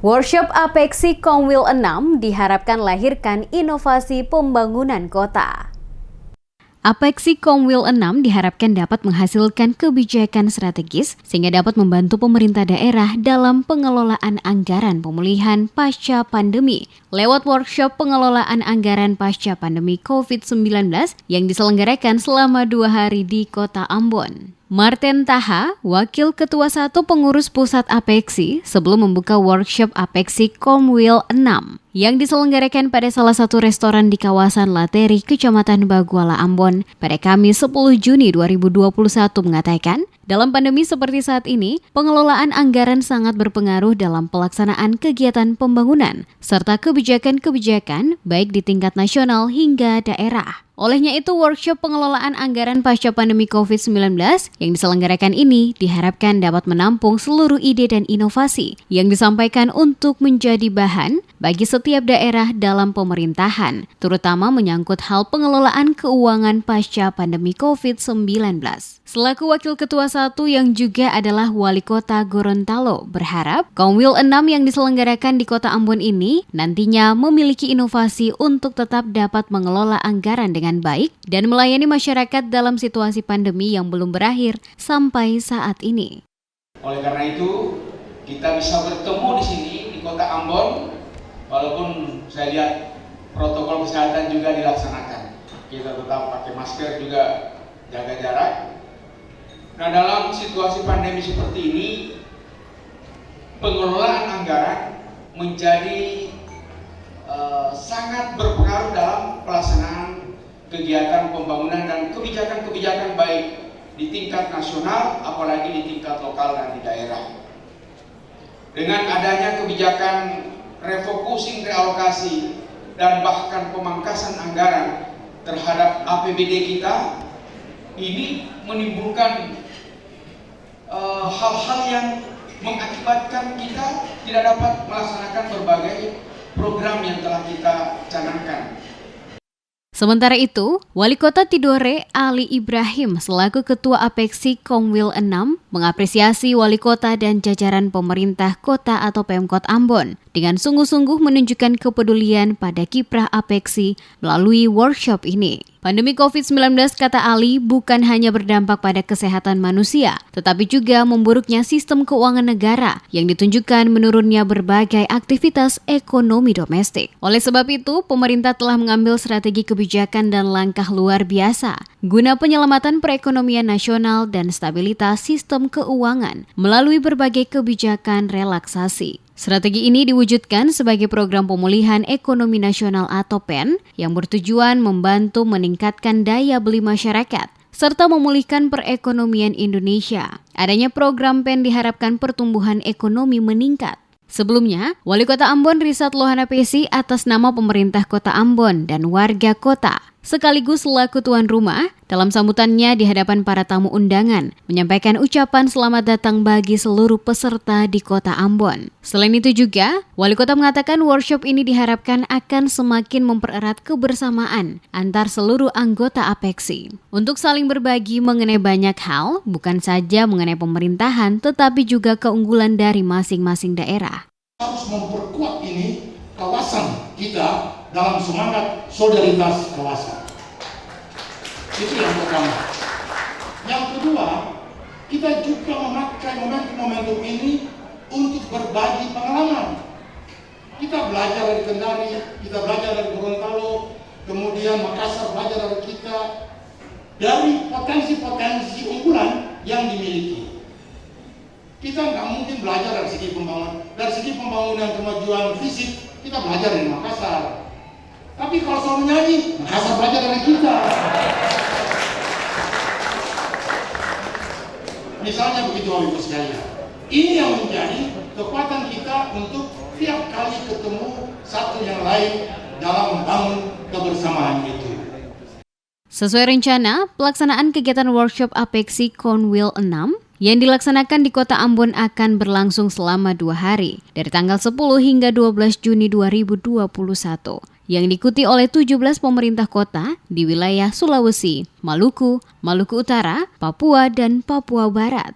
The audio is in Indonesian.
Workshop Apeksi Komwil 6 diharapkan lahirkan inovasi pembangunan kota. Apeksi Komwil 6 diharapkan dapat menghasilkan kebijakan strategis sehingga dapat membantu pemerintah daerah dalam pengelolaan anggaran pemulihan pasca pandemi. Lewat workshop pengelolaan anggaran pasca pandemi COVID-19 yang diselenggarakan selama 2 hari di Kota Ambon. Martin Taha, Wakil Ketua 1 Pengurus Pusat Apeksi, sebelum membuka workshop Apeksi Komwil 6 yang diselenggarakan pada salah satu restoran di kawasan Lateri, Kecamatan Baguala, Ambon pada Kamis 10 Juni 2021 mengatakan, dalam pandemi seperti saat ini, pengelolaan anggaran sangat berpengaruh dalam pelaksanaan kegiatan pembangunan serta kebijakan-kebijakan baik di tingkat nasional hingga daerah. Olehnya itu, workshop pengelolaan anggaran pasca pandemi COVID-19 yang diselenggarakan ini diharapkan dapat menampung seluruh ide dan inovasi yang disampaikan untuk menjadi bahan bagi setiap daerah dalam pemerintahan, terutama menyangkut hal pengelolaan keuangan pasca pandemi COVID-19. Selaku Wakil Ketua 1 yang juga adalah Wali Kota Gorontalo berharap Komwil 6 yang diselenggarakan di Kota Ambon ini nantinya memiliki inovasi untuk tetap dapat mengelola anggaran dengan baik dan melayani masyarakat dalam situasi pandemi yang belum berakhir sampai saat ini. Oleh karena itu, kita bisa bertemu di sini di Kota Ambon, walaupun saya lihat protokol kesehatan juga dilaksanakan. Kita tetap pakai masker juga, jaga jarak. Nah, dalam situasi pandemi seperti ini, pengelolaan anggaran menjadi sangat berpengaruh dalam pelaksanaan kegiatan pembangunan dan kebijakan-kebijakan baik di tingkat nasional, apalagi di tingkat lokal dan di daerah. Dengan adanya kebijakan refocusing, realokasi, dan bahkan pemangkasan anggaran terhadap APBD kita, ini menimbulkan hal-hal yang mengakibatkan kita tidak dapat melaksanakan berbagai program yang telah kita canangkan. Sementara itu, Wali Kota Tidore Ali Ibrahim selaku Ketua Apeksi Komwil 6 mengapresiasi Wali Kota dan jajaran pemerintah kota atau Pemkot Ambon dengan sungguh-sungguh menunjukkan kepedulian pada kiprah Apeksi melalui workshop ini. Pandemi COVID-19, kata Ali, bukan hanya berdampak pada kesehatan manusia, tetapi juga memburuknya sistem keuangan negara yang ditunjukkan menurunnya berbagai aktivitas ekonomi domestik. Oleh sebab itu, pemerintah telah mengambil strategi kebijakan dan langkah luar biasa guna penyelamatan perekonomian nasional dan stabilitas sistem keuangan melalui berbagai kebijakan relaksasi. Strategi ini diwujudkan sebagai program pemulihan ekonomi nasional atau PEN yang bertujuan membantu meningkatkan daya beli masyarakat serta memulihkan perekonomian Indonesia. Adanya program PEN diharapkan pertumbuhan ekonomi meningkat. Sebelumnya, Wali Kota Ambon Risat Lohana Pesi atas nama pemerintah Kota Ambon dan warga kota sekaligus selaku tuan rumah, dalam sambutannya di hadapan para tamu undangan, menyampaikan ucapan selamat datang bagi seluruh peserta di Kota Ambon. Selain itu juga, Wali Kota mengatakan workshop ini diharapkan akan semakin mempererat kebersamaan antar seluruh anggota Apeksi untuk saling berbagi mengenai banyak hal, bukan saja mengenai pemerintahan, tetapi juga keunggulan dari masing-masing daerah. Harus memperkuat ini kawasan kita dalam semangat solidaritas kawasan. Itu yang pertama. Yang kedua, kita juga memakai momentum ini untuk berbagi pengalaman. Kita belajar dari Kendari, kita belajar dari Gorontalo, kemudian Makassar belajar dari kita, dari potensi-potensi unggulan yang dimiliki. Kita nggak mungkin belajar dari segi pembangunan. Dari segi pembangunan kemajuan fisik, kita belajar dari Makassar. Tapi kalau soal menyanyi, Makassar belajar dari kita. Misalnya begitu, Ibu sekalian. Ini yang menjadi kekuatan kita untuk tiap kali ketemu satu yang lain dalam membangun kebersamaan itu. Sesuai rencana, pelaksanaan kegiatan workshop Apeksi Komwil 6 yang dilaksanakan di Kota Ambon akan berlangsung selama 2 hari, dari tanggal 10 hingga 12 Juni 2021, yang diikuti oleh 17 pemerintah kota di wilayah Sulawesi, Maluku, Maluku Utara, Papua, dan Papua Barat.